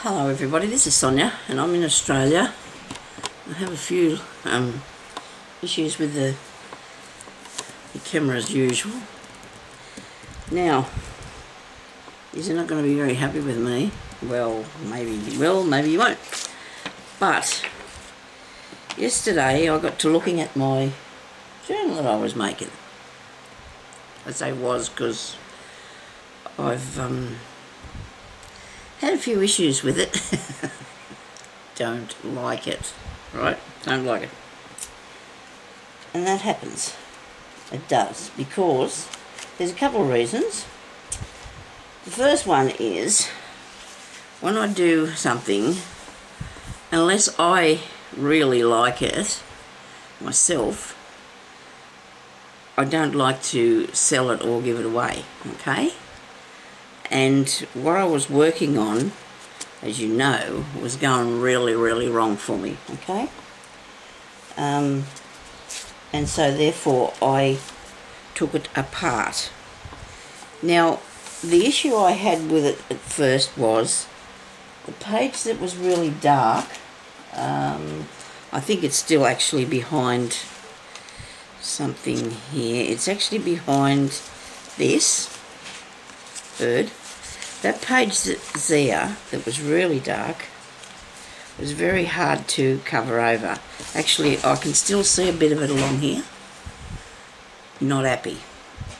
Hello everybody, this is Sonia and I'm in Australia. I have a few issues with the camera as usual. Now, you're not going to be very happy with me. Well, maybe you will, maybe you won't. But yesterday I got to looking at my journal that I was making. I say was because I've had a few issues with it. Don't like it, right? Don't like it. And that happens. It does, because there's a couple of reasons. The first one is, when I do something, unless I really like it myself, I don't like to sell it or give it away, okay? And what I was working on, as you know, was going really, really wrong for me, okay? And so therefore I took it apart. Now, the issue I had with it at first was the page that was really dark. I think it's still actually behind something here. It's actually behind this bird. That page there that was really dark was very hard to cover over. Actually, I can still see a bit of it along here. Not happy.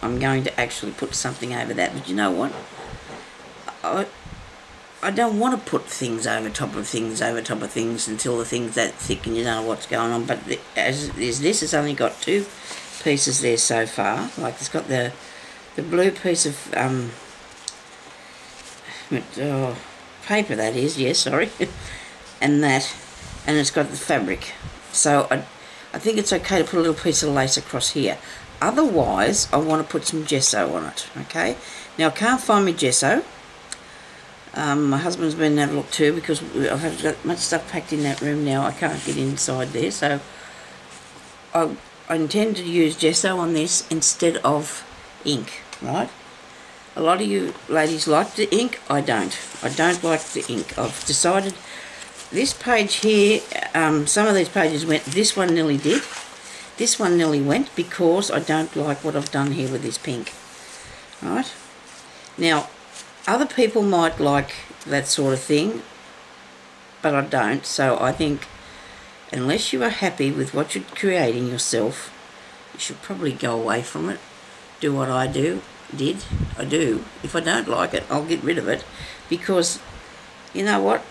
I'm going to actually put something over that, but you know what? I don't want to put things over top of things until the thing's that thick and you don't know what's going on. But as is this, it's only got two pieces there so far. Like, it's got the blue piece of paper, that is, yes, sorry, and it's got the fabric. So I think it's okay to put a little piece of lace across here. Otherwise, I want to put some gesso on it, okay? Now, I can't find my gesso. My husband's been and have a look too, because I've got much stuff packed in that room now. I can't get inside there, so I intend to use gesso on this instead of ink, right? A lot of you ladies like the ink. I don't. I don't like the ink. I've decided this page here, some of these pages went, this one nearly did. This one nearly went because I don't like what I've done here with this pink. Right? Now, other people might like that sort of thing, but I don't. So I think unless you are happy with what you're creating yourself, you should probably go away from it. Do what I do. I do. If I don't like it, I'll get rid of it, because you know what,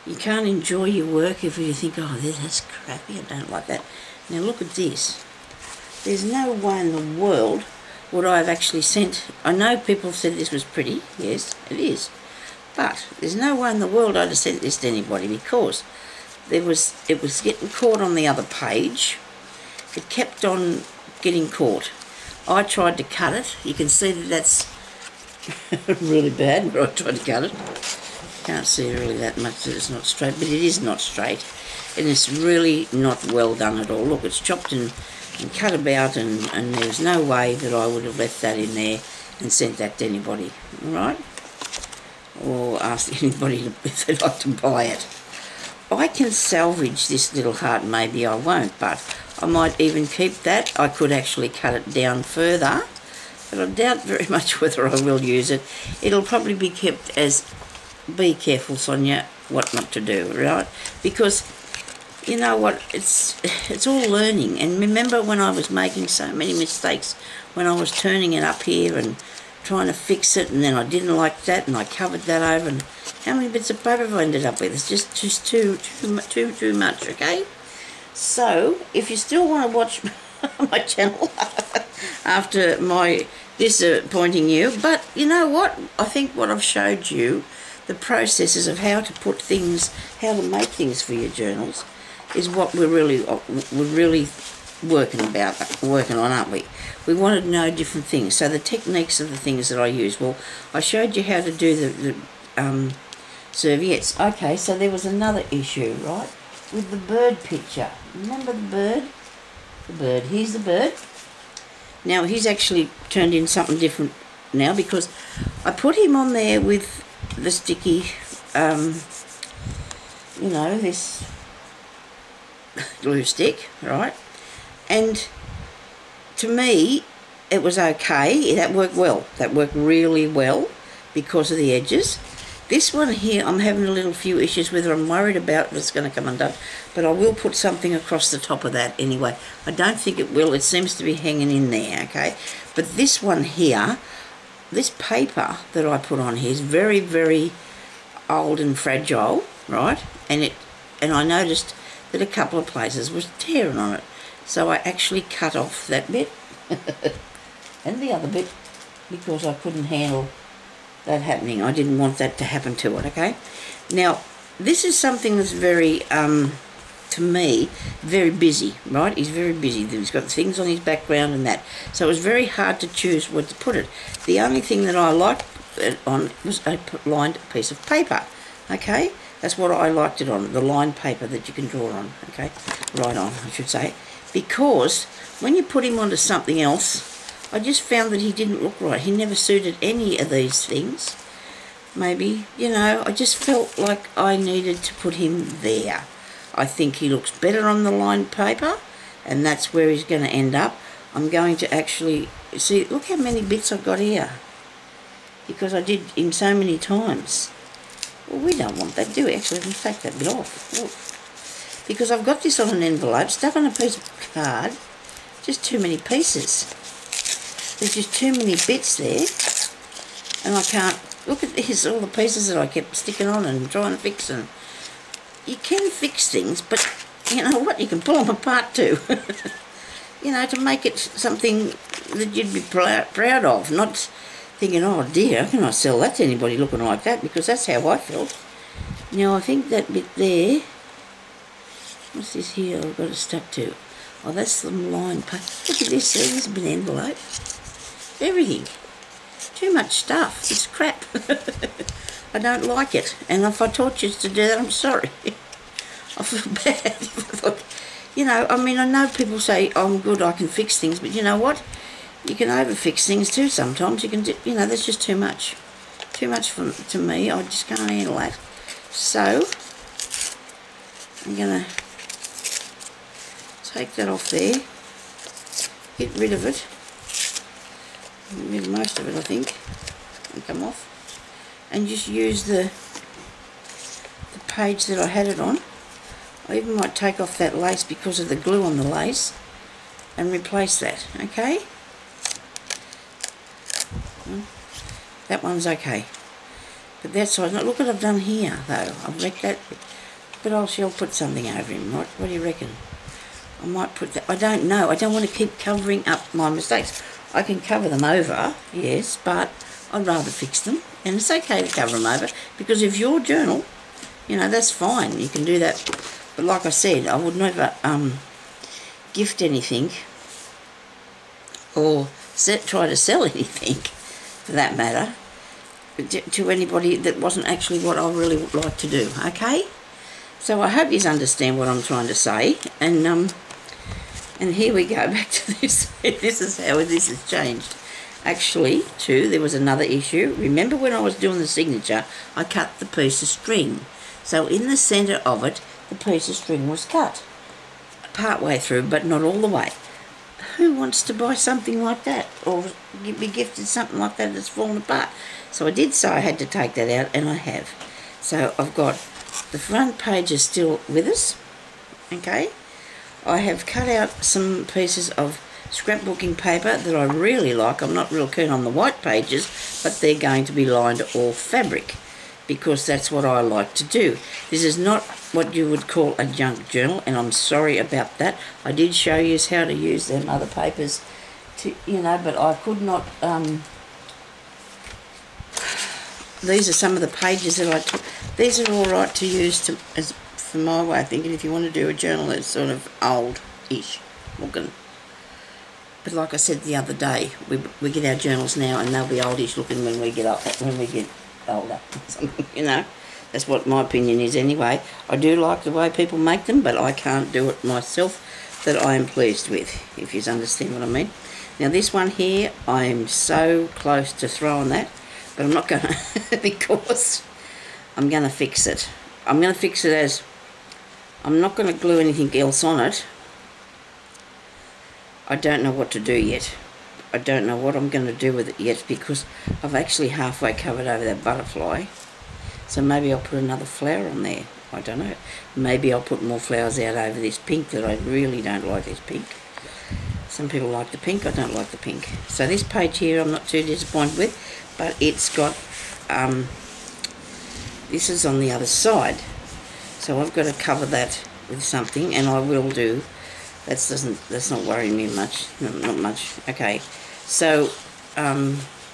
you can't enjoy your work if you think, oh, that's crappy, I don't like that. Now look at this. There's no way in the world would I have actually sent, I know people have said this was pretty, yes it is, but there's no way in the world I'd have sent this to anybody, because it was getting caught on the other page. It kept on getting caught. I tried to cut it. You can see that that's really bad, but I tried to cut it. Can't see really that much that it's not straight, but it is not straight. And it's really not well done at all. Look, it's chopped and cut about, and there's no way that I would have left that in there and sent that to anybody, all right? Or asked anybody if they'd like to buy it. I can salvage this little heart, maybe I won't, but I might even keep that. I could actually cut it down further, but I doubt very much whether I will use it. It'll probably be kept as, be careful, Sonia, what not to do, right? Because, you know what, it's all learning. And remember when I was making so many mistakes, when I was turning it up here and trying to fix it, and then I didn't like that, and I covered that over, and how many bits of paper have I ended up with? It's just too much, okay? So, if you still want to watch my channel after my disappointing you, but you know what? I think what I've showed you, the processes of how to put things, how to make things for your journals, is what we're really working on, aren't we? We want to know different things. So the techniques of the things that I use. Well, I showed you how to do the serviettes. Okay, so there was another issue, right? With the bird picture. Remember the bird? The bird. Here's the bird. Now he's actually turned in something different now, because I put him on there with the sticky, you know, this glue stick, right? And to me, it was okay. That worked well. That worked really well because of the edges. This one here, I'm having a little few issues with it. I'm worried about if it's going to come undone, but I will put something across the top of that anyway. I don't think it will. It seems to be hanging in there, okay? But this one here, this paper that I put on here is very, very old and fragile, right? And I noticed that a couple of places was tearing on it. So I actually cut off that bit and the other bit because I couldn't handle that happening. I didn't want that to happen to it, okay? Now, this is something that's very, to me, very busy, right? He's very busy. He's got things on his background and that. So it was very hard to choose where to put it. The only thing that I liked it on was a lined piece of paper, okay? That's what I liked it on, the lined paper that you can draw on, okay? Write on, I should say. Because when you put him onto something else, I just found that he didn't look right. He never suited any of these things. Maybe, you know, I just felt like I needed to put him there. I think he looks better on the lined paper, and that's where he's going to end up. I'm going to actually, see, look how many bits I've got here. Because I did him so many times. Well, we don't want that, do we? Actually, let me take that bit off. Look. Because I've got this on an envelope, stuck on a piece of card. Just too many pieces. There's just too many bits there, and I can't, look at this, all the pieces that I kept sticking on and trying to fix them. You can fix things, but you know what, you can pull them apart too. You know, to make it something that you'd be proud of, not thinking, oh dear, how can I sell that to anybody looking like that, because that's how I felt. Now I think that bit there, what's this here I've got it stuck to? Oh, that's some lined paper. Look at this, see, there's been an envelope. Everything. Too much stuff. It's crap. I don't like it. And if I taught you to do that, I'm sorry. I feel bad. You know, I mean, I know people say, oh, I'm good, I can fix things, but you know what? You can over-fix things too sometimes. You can do, you know, that's just too much. Too much to me. I just can't handle that. So, I'm going to take that off there. Get rid of it. Rid of most of it, I think, and come off, and just use the page that I had it on. I even might take off that lace because of the glue on the lace and replace that, okay? That one's okay. But that side, look what I've done here though. I've wrecked that bit. But I shall put something over him, right? What do you reckon? I might put that, I don't know. I don't want to keep covering up my mistakes. I can cover them over, yes, but I'd rather fix them. And it's okay to cover them over, because if your journal, you know, that's fine. You can do that. But like I said, I would never gift anything or try to sell anything, for that matter, to anybody that wasn't actually what I really would like to do, okay? So I hope you understand what I'm trying to say. And here we go back to this. This is how this has changed. Actually, too, there was another issue. Remember when I was doing the signature, I cut the piece of string. So in the centre of it, the piece of string was cut. Part way through, but not all the way. Who wants to buy something like that? Or be gifted something like that that's fallen apart? So I did, so I had to take that out, and I have. So I've got the front page is still with us, okay? I have cut out some pieces of scrapbooking paper that I really like. I'm not real keen on the white pages, but they're going to be lined all fabric because that's what I like to do. This is not what you would call a junk journal, and I'm sorry about that. I did show you how to use them other papers to, you know, but I could not, these are some of the pages that I took. These are all right to use for my way of thinking, if you want to do a journal that's sort of old-ish looking. But like I said the other day, we get our journals now and they'll be oldish looking when we get older. You know, that's what my opinion is anyway. I do like the way people make them, but I can't do it myself that I am pleased with, if you understand what I mean. Now this one here, I am so close to throwing that, but I'm not going to because I'm going to fix it. I'm going to fix it as, I'm not going to glue anything else on it. I don't know what to do yet. I don't know what I'm going to do with it yet because I've actually halfway covered over that butterfly. So maybe I'll put another flower on there. I don't know. Maybe I'll put more flowers out over this pink that I really don't like this pink. Some people like the pink, I don't like the pink. So this page here I'm not too disappointed with, but it's got, this is on the other side. So I've got to cover that with something, and I will do. That's not worrying me much, not much. Okay, so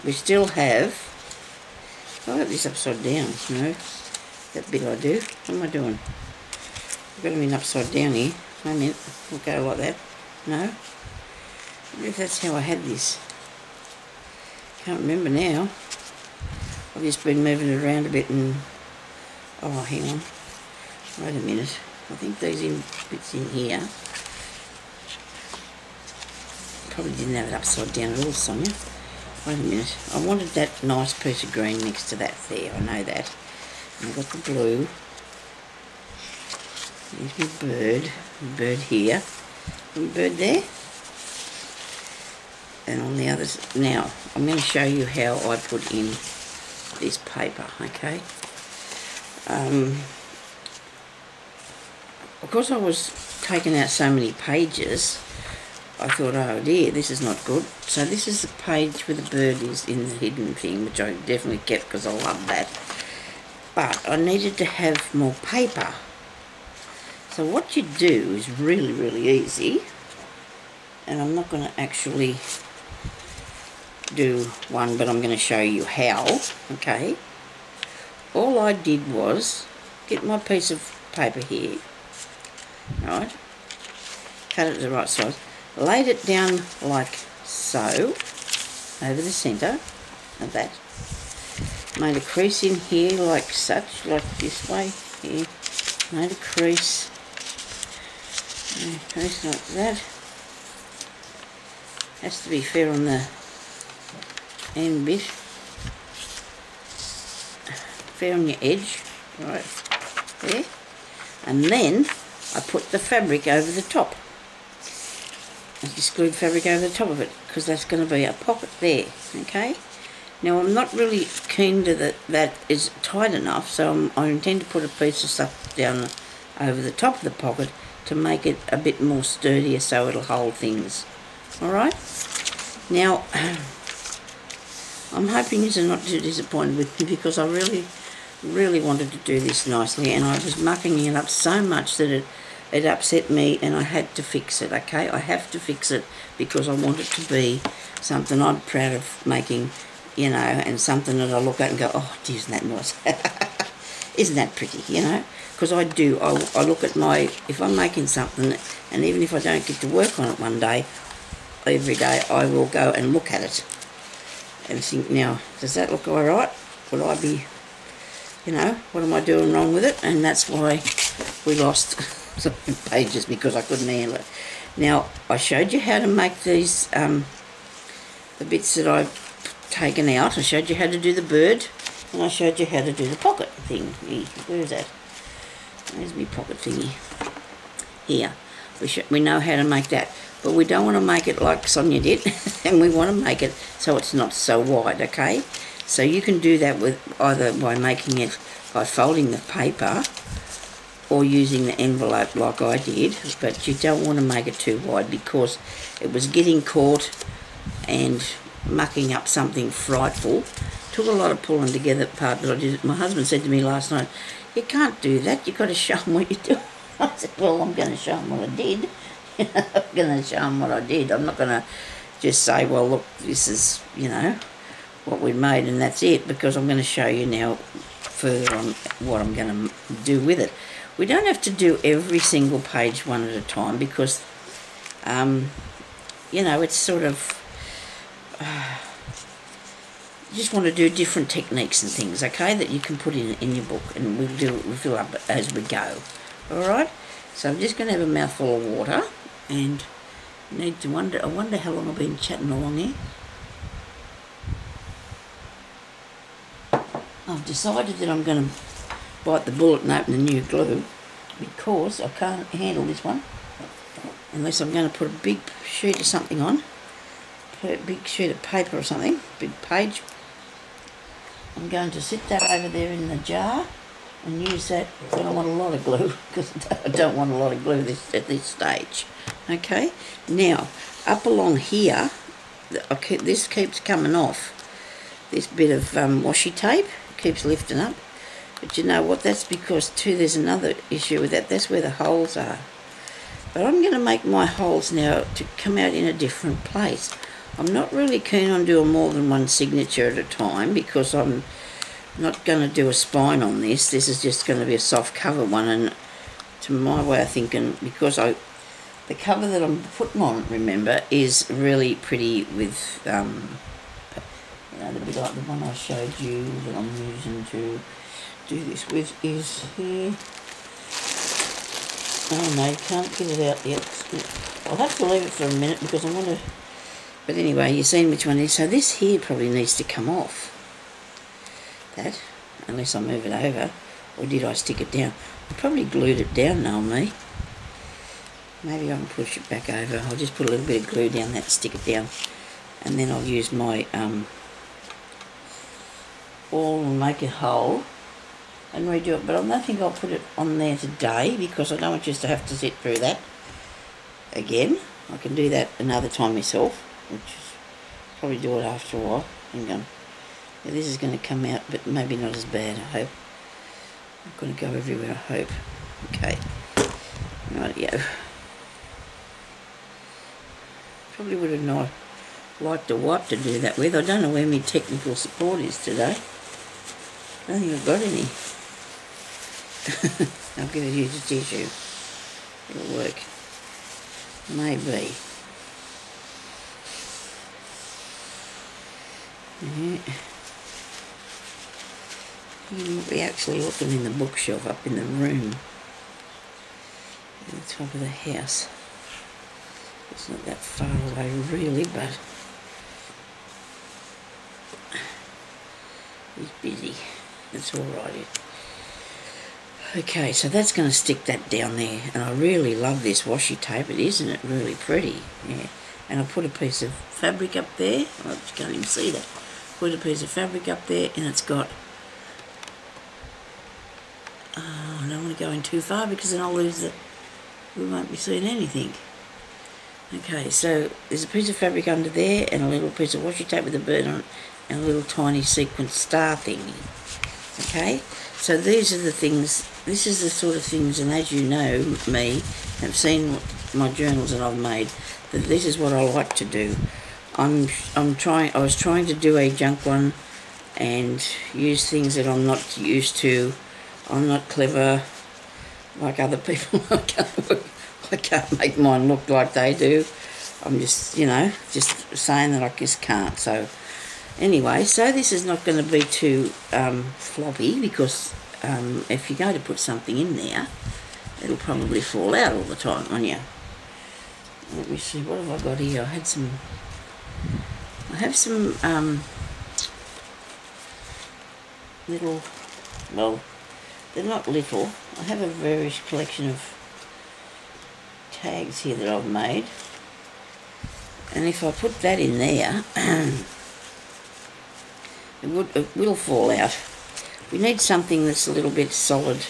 we still have, I got this upside down, no, that bit I do. What am I doing? I've got them in upside down here. Wait a minute, we'll go like that. No, I wonder if that's how I had this. Can't remember now. I've just been moving it around a bit and, oh, hang on. Wait a minute. I think these bits in here. Probably didn't have it upside down at all, Sonia. Wait a minute. I wanted that nice piece of green next to that there. I know that. And I've got the blue. There's my bird. My bird here. My bird there. And on the others. Now, I'm going to show you how I put in this paper, okay? Of course, I was taking out so many pages, I thought, oh dear, this is not good. So this is the page where the bird is in the hidden thing, which I definitely kept because I love that. But I needed to have more paper. So what you do is really, really easy. And I'm not going to actually do one, but I'm going to show you how, okay? All I did was get my piece of paper here, right, cut it to the right size, laid it down like so, over the centre of that, made a crease in here like such, like this way, here, made a crease like that, has to be fair on the end bit, fair on your edge, right there, and then I put the fabric over the top. I just glued fabric over the top of it because that's going to be a pocket there, okay? Now I'm not really keen to that is tight enough, so I intend to put a piece of stuff down over the top of the pocket to make it a bit more sturdier so it'll hold things. Alright? Now, I'm hoping you're not too disappointed with me because I really wanted to do this nicely, and I was mucking it up so much that it upset me and I had to fix it, okay? I have to fix it because I want it to be something I'm proud of making, you know, and something that I look at and go, oh, gee, isn't that nice? Isn't that pretty, you know? Because I do, I look at my, if I'm making something, and even if I don't get to work on it one day, every day I will go and look at it and think, now, does that look all right? Would I be, you know, what am I doing wrong with it? And that's why we lost some pages, because I couldn't handle it. Now, I showed you how to make these, the bits that I've taken out. I showed you how to do the bird, and I showed you how to do the pocket thing. Where is that? There's my pocket thingy. Here. We know how to make that. But we don't want to make it like Sonia did, and we want to make it so it's not so wide, okay? So you can do that with either by making it by folding the paper or using the envelope like I did, but you don't want to make it too wide because it was getting caught and mucking up something frightful. Took a lot of pulling together part that I did. My husband said to me last night, you can't do that, you've got to show them what you're doing. I said, well, I'm going to show them what I did. I'm going to show them what I did. I'm not going to just say, well, look, this is, you know, what we made and that's it, because I'm going to show you now further on what I'm going to do with it. We don't have to do every single page one at a time because, you know, it's sort of, you just want to do different techniques and things, okay, that you can put in your book, and we'll fill up as we go. All right? So I'm just going to have a mouthful of water, and I wonder how long I've been chatting along here. I've decided that I'm going to bite the bullet and open the new glue because I can't handle this one unless I'm going to put a big sheet of something on, put a big sheet of paper or something, big page. I'm going to sit that over there in the jar and use that, but I want a lot of glue because I don't want a lot of glue at this stage. Okay, now up along here, this keeps coming off, this bit of washi tape keeps lifting up, but you know what, that's because too there's another issue with that, that's where the holes are. But I'm going to make my holes now to come out in a different place. I'm not really keen on doing more than one signature at a time because I'm not going to do a spine on this. This is just going to be a soft cover one, and to my way of thinking, because the cover that I'm putting on, remember, is really pretty with, you know, the bit like the one I showed you that I'm using to do this with is here. Oh no, you can't get it out yet. I'll have to leave it for a minute because I want to, but anyway, you've seen which one it is. So this here probably needs to come off. That, unless I move it over, or did I stick it down? I probably glued it down now, me. Maybe I can push it back over. I'll just put a little bit of glue down that, stick it down, and then I'll use my awl and make a hole and redo it. But I don't think I'll put it on there today because I don't want you to have to sit through that again. I can do that another time myself, which is probably do it after a while. Hang on. Yeah, this is going to come out, but maybe not as bad, I hope. I'm going to go everywhere, I hope. Okay. Rightio. Probably would have not liked a wipe to do that with. I don't know where my technical support is today. I don't think I've got any. I'm going to use a tissue. It'll work. Maybe. Yeah. We're actually looking in the bookshelf up in the room at the top of the house. It's not that far away really, but he's busy. It's alright. Okay, so that's going to stick that down there, and I really love this washi tape. Isn't it really pretty? Yeah. And I'll put a piece of fabric up there. I just can't even see that. Put a piece of fabric up there, and it's got, I don't want to go in too far because then I'll lose the, we won't be seeing anything. Okay, so there's a piece of fabric under there and a little piece of washi tape with a bird on it and a little tiny sequin star thingy. Okay, so these are the things, this is the sort of things, and as you know me, have seen my journals that I've made, that this is what I like to do. I was trying to do a junk one and use things that I'm not used to. I'm not clever like other people. I can't make mine look like they do. I'm just, you know, just saying that I just can't. So anyway, so this is not going to be too floppy because if you go to put something in there, it'll probably fall out all the time on you. Let me see, what have I got here? I have some little, well, they're not little. I have a various collection of tags here that I've made, and if I put that in there, it will fall out. We need something that's a little bit solid,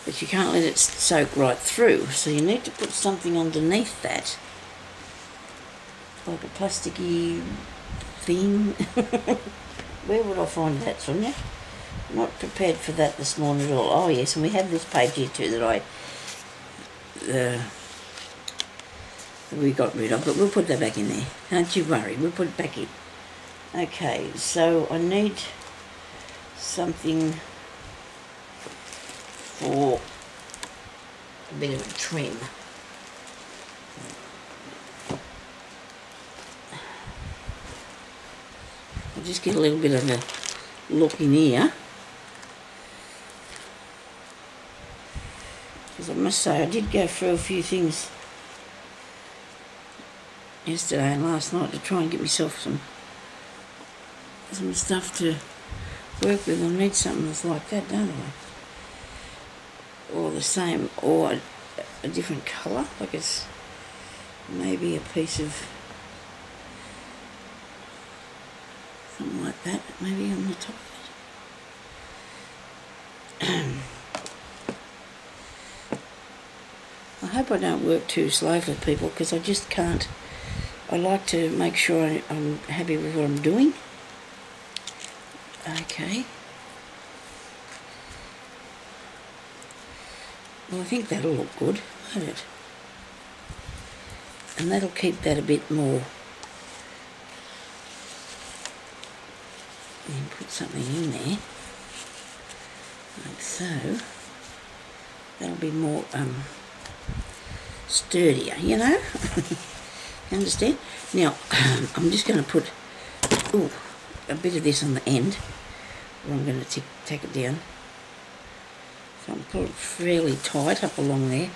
but you can't let it soak right through, so you need to put something underneath that, like a plasticky thing. Where would I find that, Sonia? Not prepared for that this morning at all. Oh yes, and we have this page here too that we got rid of, but we'll put that back in there. Don't you worry, we'll put it back in. Okay, so I need something for a bit of a trim. I'll just get a little bit of a look in here. Because I must say, I did go through a few things yesterday and last night to try and get myself some stuff to work with. I need something that's like that, don't I? Or the same, or a different colour, like it's maybe a piece of something like that, maybe on the top of it. I hope I don't work too slow for people, because I just can't. I like to make sure I'm happy with what I'm doing. Okay. Well, I think that'll look good, won't it? And that'll keep that a bit more. And put something in there, like so. That'll be more sturdier, you know. You understand? Now, I'm just going to put a bit of this on the end, where I'm going to take it down. So I'm put it fairly tight up along there.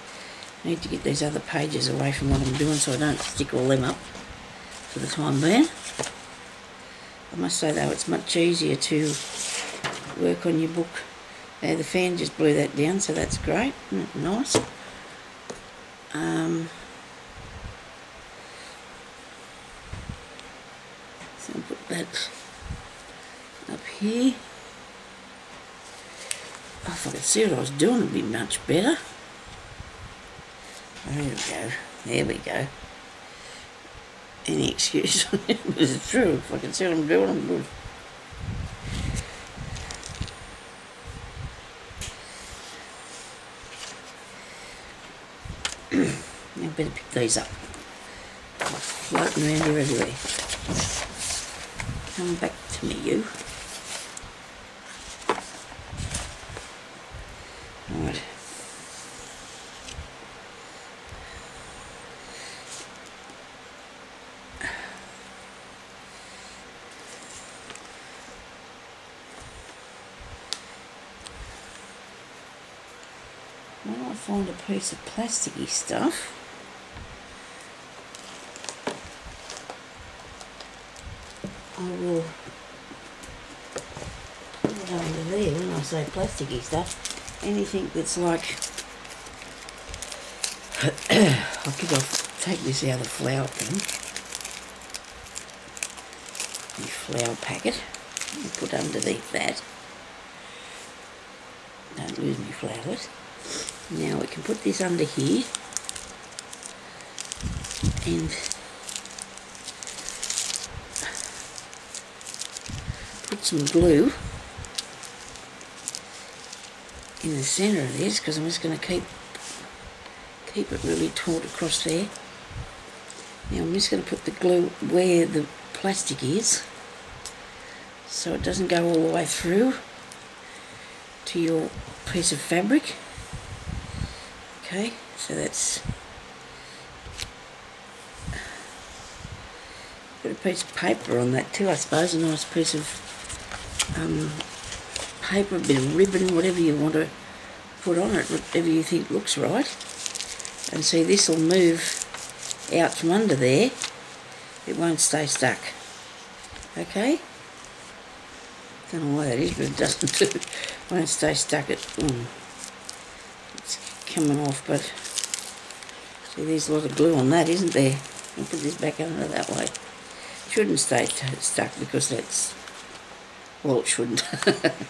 I need to get these other pages away from what I'm doing so I don't stick all them up for the time being. I must say though, it's much easier to work on your book. Now the fan just blew that down, so that's great. Nice. So I'll put that up here. Oh, if I could see what I was doing, it'd be much better. There we go. There we go. Any excuse. But it's true. If I can see what I'm doing, I'm good. Now I better pick these up. Floating around here everywhere. Come back to me, you. Alright. When I find a piece of plasticky stuff, I will put it under there. When I say plasticky stuff, anything that's like, I'll take this out of the flour thing, the flour packet, and put underneath that. Don't lose me flowers. Now we can put this under here and put some glue in the centre of this, because I'm just going to keep it really taut across there. Now I'm just going to put the glue where the plastic is, so it doesn't go all the way through to your piece of fabric. Okay, so that's, put a piece of paper on that too, I suppose, a nice piece of paper, a bit of ribbon, whatever you want to put on it, whatever you think looks right. And see, this will move out from under there, it won't stay stuck. Okay? Don't know why that is, but it doesn't do. Won't stay stuck. It's coming off, but see, there's a lot of glue on that, isn't there? I'll put this back under that way. Shouldn't stay stuck because that's, well, it shouldn't.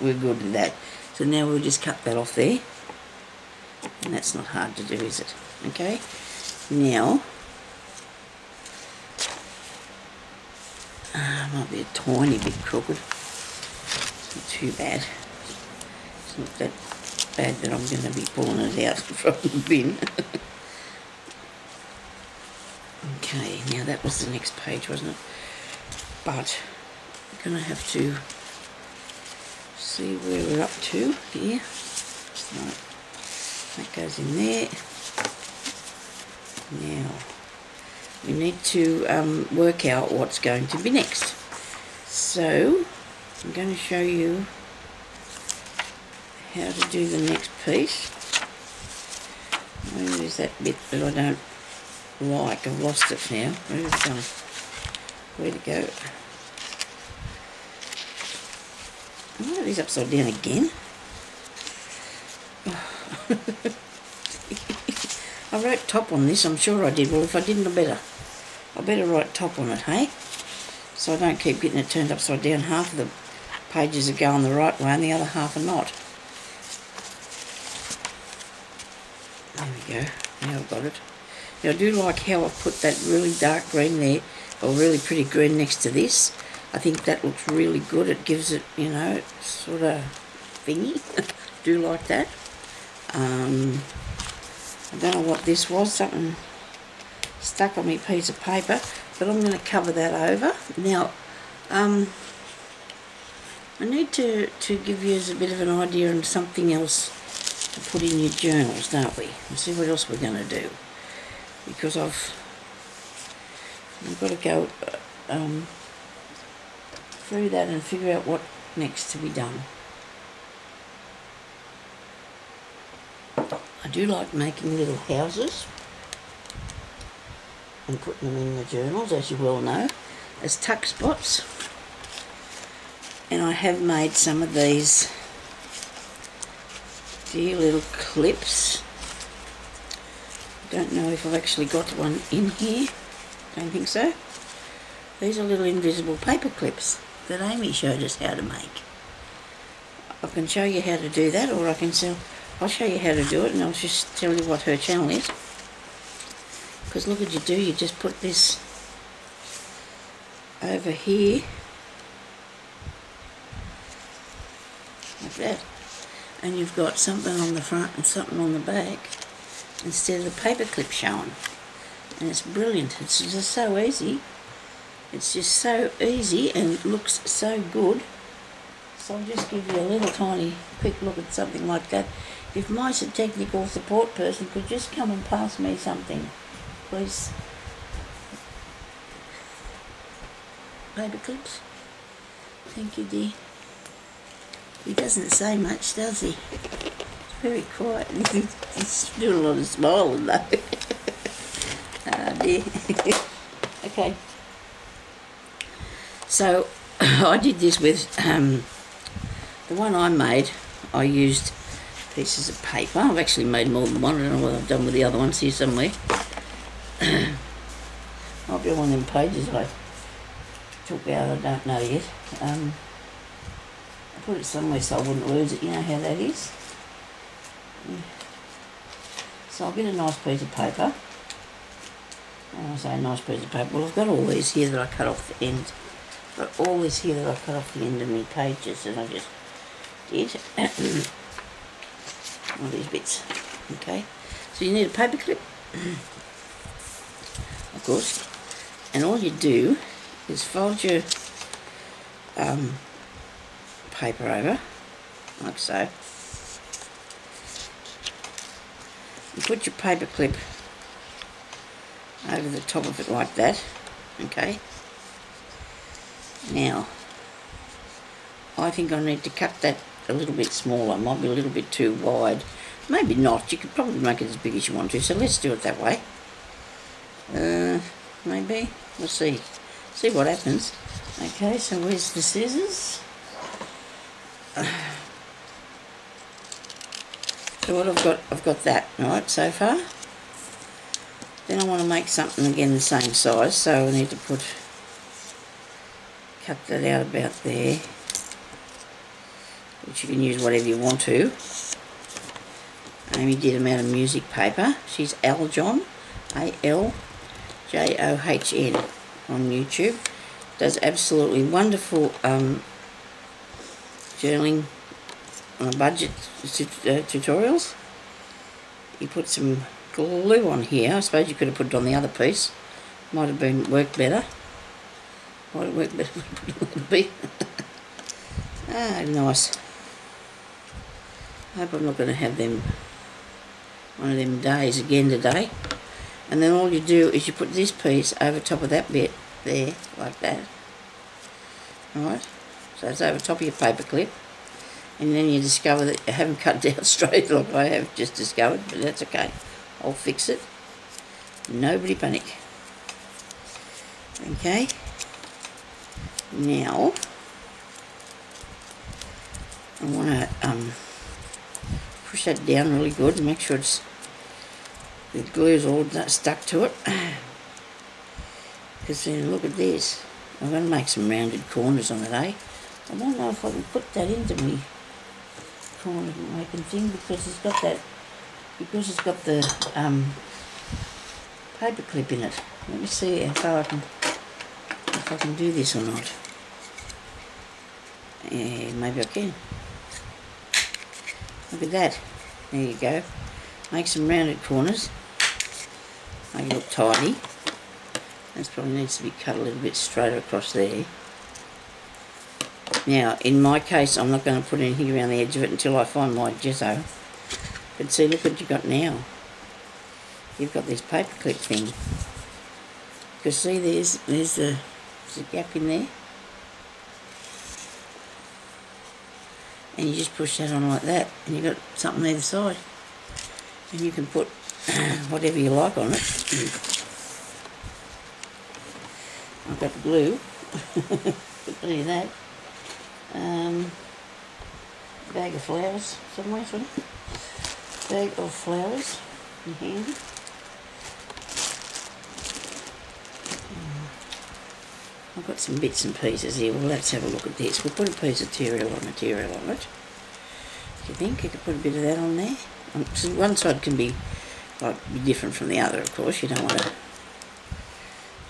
We're good with that. So now we'll just cut that off there, and that's not hard to do, is it? Okay. Now, might be a tiny bit crooked. It's not too bad. It's not that bad that I'm going to be pulling it out from the bin. Okay, now that was the next page, wasn't it? But I'm going to have to see where we're up to here. Right, that goes in there. Now, we need to work out what's going to be next. So, I'm going to show you how to do the next piece. Where is that bit that I don't like? I've lost it now. Where'd it go? I put these upside down again. I wrote top on this, I'm sure I did. Well, if I didn't, I better write top on it, hey? So I don't keep getting it turned upside down. Half of the pages are going the right way and the other half are not. There we go. Now I've got it. Now I do like how I've put that really dark green there, or really pretty green next to this. I think that looks really good. It gives it, you know, sort of thingy. Do like that. I don't know what this was. Something stuck on me piece of paper, but I'm going to cover that over. Now, I need to give you a bit of an idea and something else to put in your journals, don't we? And see what else we're going to do. Because I've got to go through that and figure out what next to be done. I do like making little houses and putting them in the journals, as you well know, as tuck spots. And I have made some of these dear little clips. Don't know if I've actually got one in here. Don't think so. These are little invisible paper clips that Amy showed us how to make. I can show you how to do that, or I'll show you how to do it, and I'll just tell you what her channel is. Because look what you do, you just put this over here, like that, and you've got something on the front and something on the back instead of the paper clip showing. And it's brilliant. It's just so easy. It's just so easy and looks so good. So I'll just give you a little tiny quick look at something like that. If my technical support person could just come and pass me something, please. Paper clips. Thank you, dear. He doesn't say much, does he? He's very quiet. He's doing a lot of smiling though. Ah, dear. Okay. So I did this with the one I made. I used pieces of paper. I've actually made more than one. I don't know what I've done with the other ones here somewhere. Might be on one of them pages I took out, I don't know yet. I put it somewhere so I wouldn't lose it. You know how that is. So I'll get a nice piece of paper. When I say a nice piece of paper, well, I've got all these here that I cut off the end. I've got all this here that I cut off the end of my pages, and I just did. All these bits. Okay. So you need a paper clip, of course, and all you do is fold your paper over, like so. You put your paper clip over the top of it like that, okay. Now, I think I need to cut that a little bit smaller. It might be a little bit too wide. Maybe not. You could probably make it as big as you want to, so let's do it that way. Maybe. We'll see. See what happens. Okay, so where's the scissors? So what I've got that, right, so far. Then I want to make something again the same size, so I need to cut that out about there, which you can use whatever you want to. Amy did them out of music paper. She's Aljohn, Aljohn on YouTube. Does absolutely wonderful journaling on a budget tutorials. You put some glue on here. I suppose you could have put it on the other piece. Might have worked better. Might have worked better if we put it on the bit. Ah, nice. I hope I'm not going to have one of them days again today. And then all you do is you put this piece over top of that bit there, like that. Alright, so it's over top of your paper clip. And then you discover that you haven't cut down straight like I have just discovered, but that's okay. I'll fix it. Nobody panic. Okay. Now, I want to push that down really good and make sure the glue's all stuck to it. Because then look at this. I'm going to make some rounded corners on it, eh? I don't know if I can put that into me corner making thing because it's got that, because it's got the paper clip in it. Let me see how far if I can do this or not. Yeah, maybe I can. Look at that. There you go. Make some rounded corners. Make it look tidy. This probably needs to be cut a little bit straighter across there. Now, in my case, I'm not going to put anything around the edge of it until I find my gesso. But see, look what you've got now. You've got this paper clip thing. Because see, there's a gap in there. And you just push that on like that, and you've got something either side. And you can put whatever you like on it. I've got the glue. Put plenty of that. Bag of flowers somewhere, sort of. Bag of flowers in handy. I've got some bits and pieces here. Well, let's have a look at this. We'll put a piece of material on it. Do you think you could put a bit of that on there? So one side can be different from the other, of course. You don't want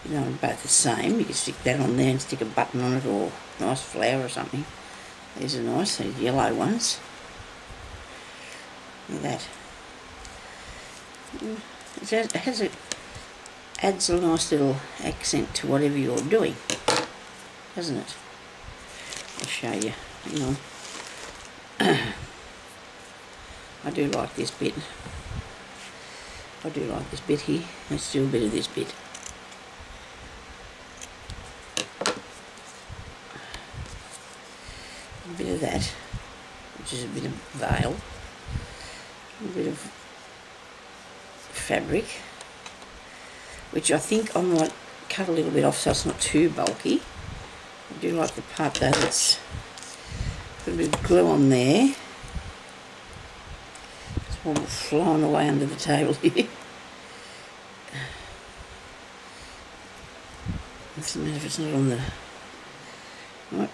them both the same. You can stick that on there and stick a button on it, or a nice flower or something. These are nice, these yellow ones. Look at that. It adds a nice little accent to whatever you're doing, doesn't it? I'll show you. Hang on. I do like this bit. I do like this bit here. Let's do a bit of this bit. A bit of that, which is a bit of veil. A bit of fabric, which I think I might cut a little bit off so it's not too bulky. I do like the part though that's got a bit of glue on there. It's all flying away under the table here. Doesn't matter if it's not on the right.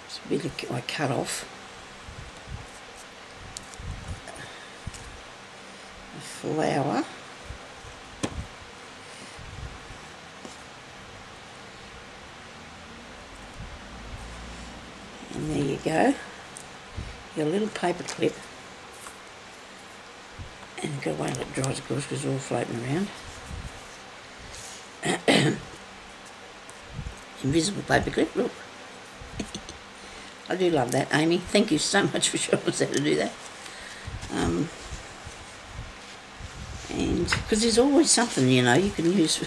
It's a bit I cut off. A flower. And there you go. Your little paper clip. And you've got to wait until it dries, of course, because it's all floating around. Invisible paper clip, look. I do love that, Amy. Thank you so much for showing us how to do that. And because there's always something, you know, you can use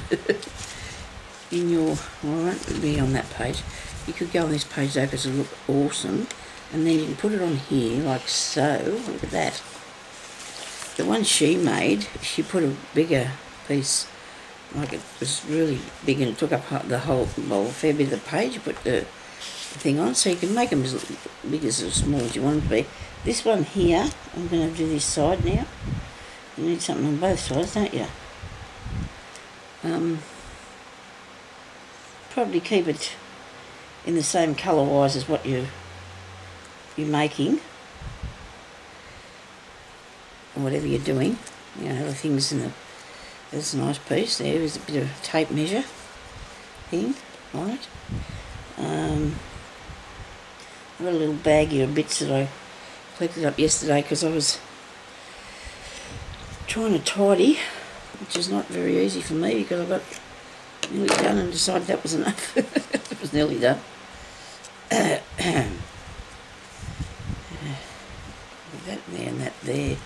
in your, well, I won't be on that page. You could go on this page though because it'll look awesome. And then you can put it on here like so. Look at that. The one she made, she put a bigger piece, like it was really big and it took up the whole, well, a fair bit of the page. You put the thing on, so you can make them as big as or small as you want them to be. This one here, I'm going to do this side now. You need something on both sides, don't you? Probably keep it in the same colour-wise as what you're making, or whatever you're doing. You know, the things in the. There's a nice piece there. There's a bit of tape measure thing on it. I've got a little bag here of bits that I collected up yesterday because I was trying to tidy, which is not very easy for me because I got nearly done and decided that was enough. It was nearly done. That there and that there,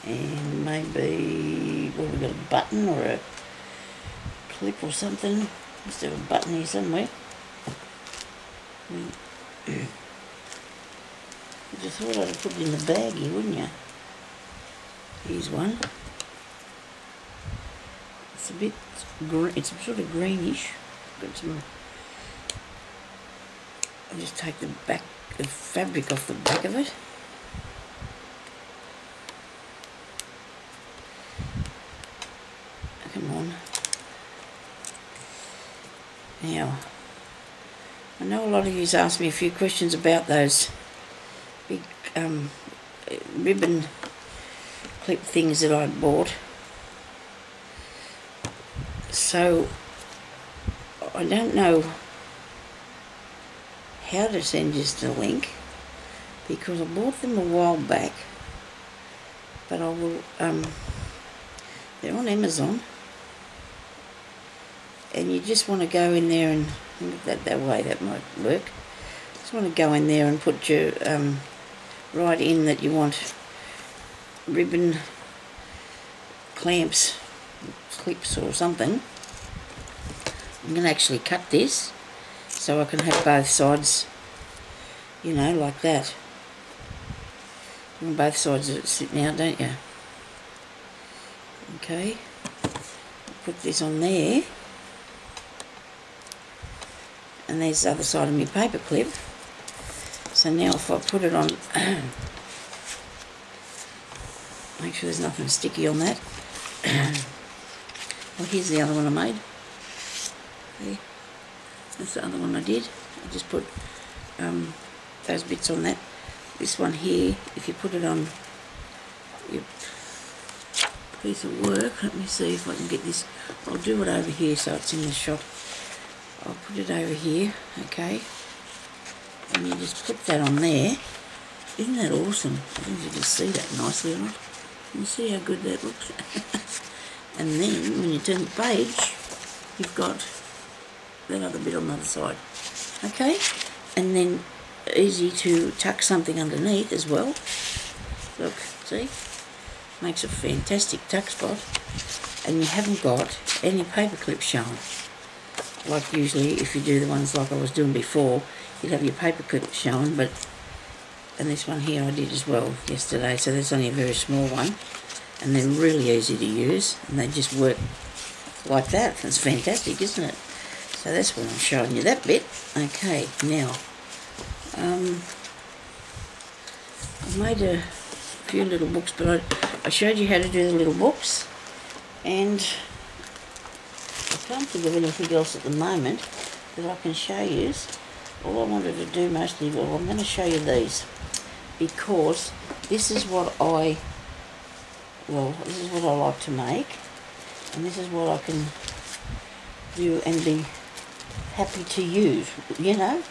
and maybe, well, we've got a button or a clip or something. Must have a button here somewhere. You just thought I'd have put it in the bag here, wouldn't you? Here's one. It's a bit green, it's sort of greenish. Got some I'll just take the fabric off the back of it. Come on. Now, I know a lot of you's asked me a few questions about those big ribbon clip things that I bought. So, I don't know how to send you the link because I bought them a while back, but I will, they're on Amazon, and you just want to go in there and that way that might work. Just want to go in there and put your write in that you want ribbon clamps, clips or something. I'm going to actually cut this so I can have both sides, you know, like that. You want both sides of it sitting out, don't you? Okay, put this on there, and there's the other side of my paper clip. So now if I put it on, make sure there's nothing sticky on that. Well, here's the other one I made. See? That's the other one I did. I just put those bits on that. This one here, if you put it on your piece of work, let me see if I can get this. I'll do it over here so it's in the shot. I'll put it over here, okay? And you just put that on there. Isn't that awesome? I think you can see that nicely on it. Can you see how good that looks? And then when you turn the page, you've got that other bit on the other side. Okay? And then easy to tuck something underneath as well. Look, see? Makes a fantastic tuck spot. And you haven't got any paper clips shown. Like usually if you do the ones like I was doing before, you'd have your paper clip shown, but, and this one here I did as well yesterday, so that's only a very small one. And they're really easy to use, and they just work like that. It's fantastic, isn't it? So that's what I'm showing you, that bit. Okay, now, I made a few little books, but I showed you how to do the little books, and I can't think of anything else at the moment that I can show you. All I wanted to do mostly, well, I'm going to show you these, because this is what I like to make, and this is what I can do and be happy to use, you know.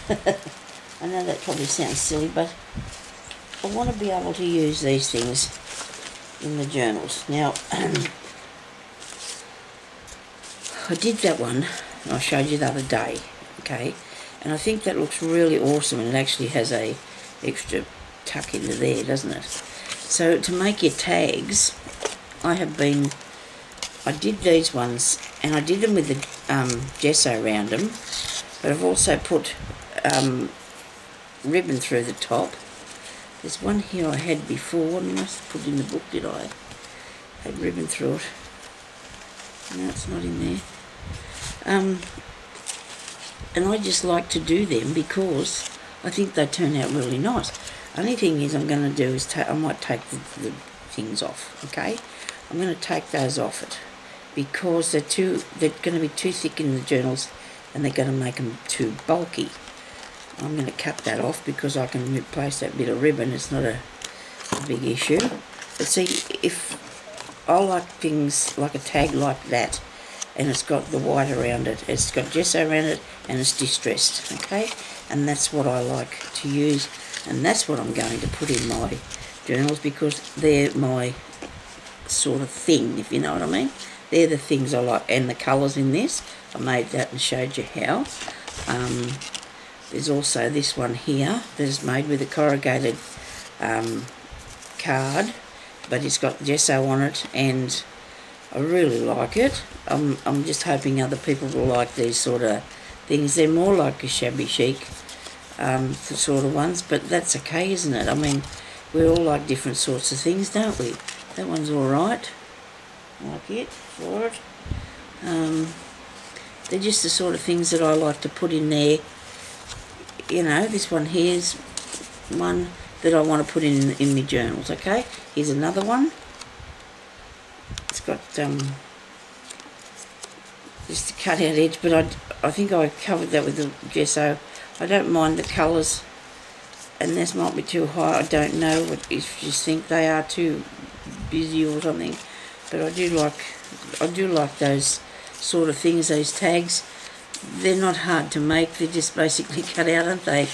I know that probably sounds silly, but I want to be able to use these things in the journals. Now, I did that one, and I showed you the other day, okay, and I think that looks really awesome, and it actually has a extra tuck into there, doesn't it? So to make your tags, I did these ones, and I did them with the gesso around them, but I've also put ribbon through the top. There's one here I had before, I must have put in the book, did I? Had ribbon through it. No, it's not in there. And I just like to do them because I think they turn out really nice. Only thing is I'm going to do is I might take the things off, okay? I'm going to take those off it because they're going to be too thick in the journals, and they're going to make them too bulky. I'm going to cut that off because I can replace that bit of ribbon. It's not a big issue. But see, if I like things like a tag like that, and it's got the white around it, it's got gesso around it, and it's distressed, okay? And that's what I like to use, and that's what I'm going to put in my journals because they're my sort of thing, if you know what I mean. They're the things I like, and the colours in this, I made that and showed you how. There's also this one here that's made with a corrugated card, but it's got gesso on it, and I really like it. I'm just hoping other people will like these sort of things. They're more like a shabby chic sort of ones, but that's okay, isn't it? I mean, we all like different sorts of things, don't we? That one's alright. I like it for it. They're just the sort of things that I like to put in there you know, this one here's one that I want to put in my journals, okay? Here's another one. It's got just a cut out edge, but I think I covered that with the gesso. I don't mind the colours, and this might be too high. I don't know if you think they are too busy or something, but I do like those sort of things, those tags. They're not hard to make, they're just basically cut out, aren't they?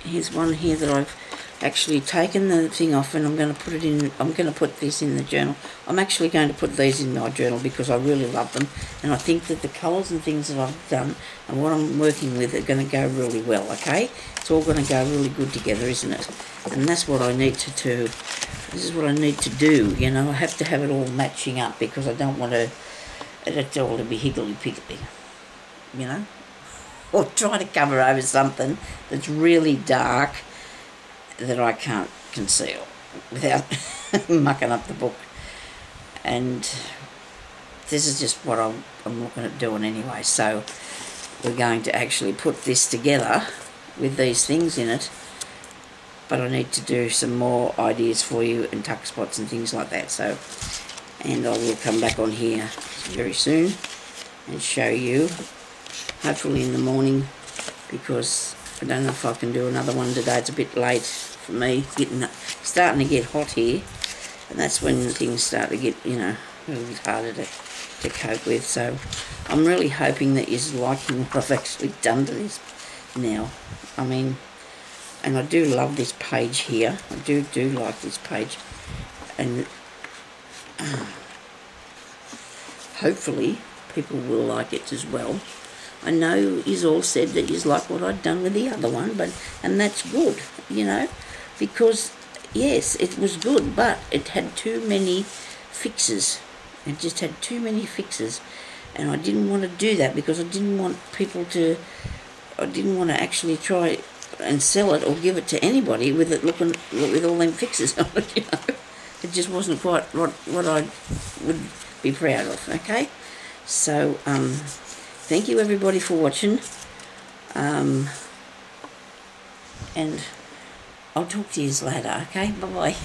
Here's one here that I've actually taken the thing off, and I'm going to put it in. I'm going to put this in the journal. I'm actually going to put these in my journal because I really love them, and I think that the colours and things that I've done and what I'm working with are going to go really well, okay? It's all going to go really good together, isn't it? And that's what I need to do. This is what I need to do, you know. I have to have it all matching up because I don't want it all to be higgledy-piggledy, you know? Or try to cover over something that's really dark that I can't conceal without mucking up the book. And this is just what I'm looking at doing anyway. So we're going to actually put this together with these things in it, but I need to do some more ideas for you and tuck spots and things like that. So, and I will come back on here very soon and show you, hopefully in the morning, because I don't know if I can do another one today. It's a bit late for me, starting to get hot here, and that's when things start to get, you know, a little bit harder to cope with. So I'm really hoping that you're liking what I've actually done to this now. I mean, and I do love this page here. I do like this page, and hopefully people will like it as well. I know he's all said that he's like what I'd done with the other one, and that's good, you know, because yes, it was good, but it had too many fixes. It just had too many fixes, and I didn't want to do that because I didn't want people to. I didn't want to actually try and sell it or give it to anybody with it looking with all them fixes on it, you know. It just wasn't quite what I would be proud of. Okay, so thank you everybody for watching, and I'll talk to you later, okay? Bye-bye.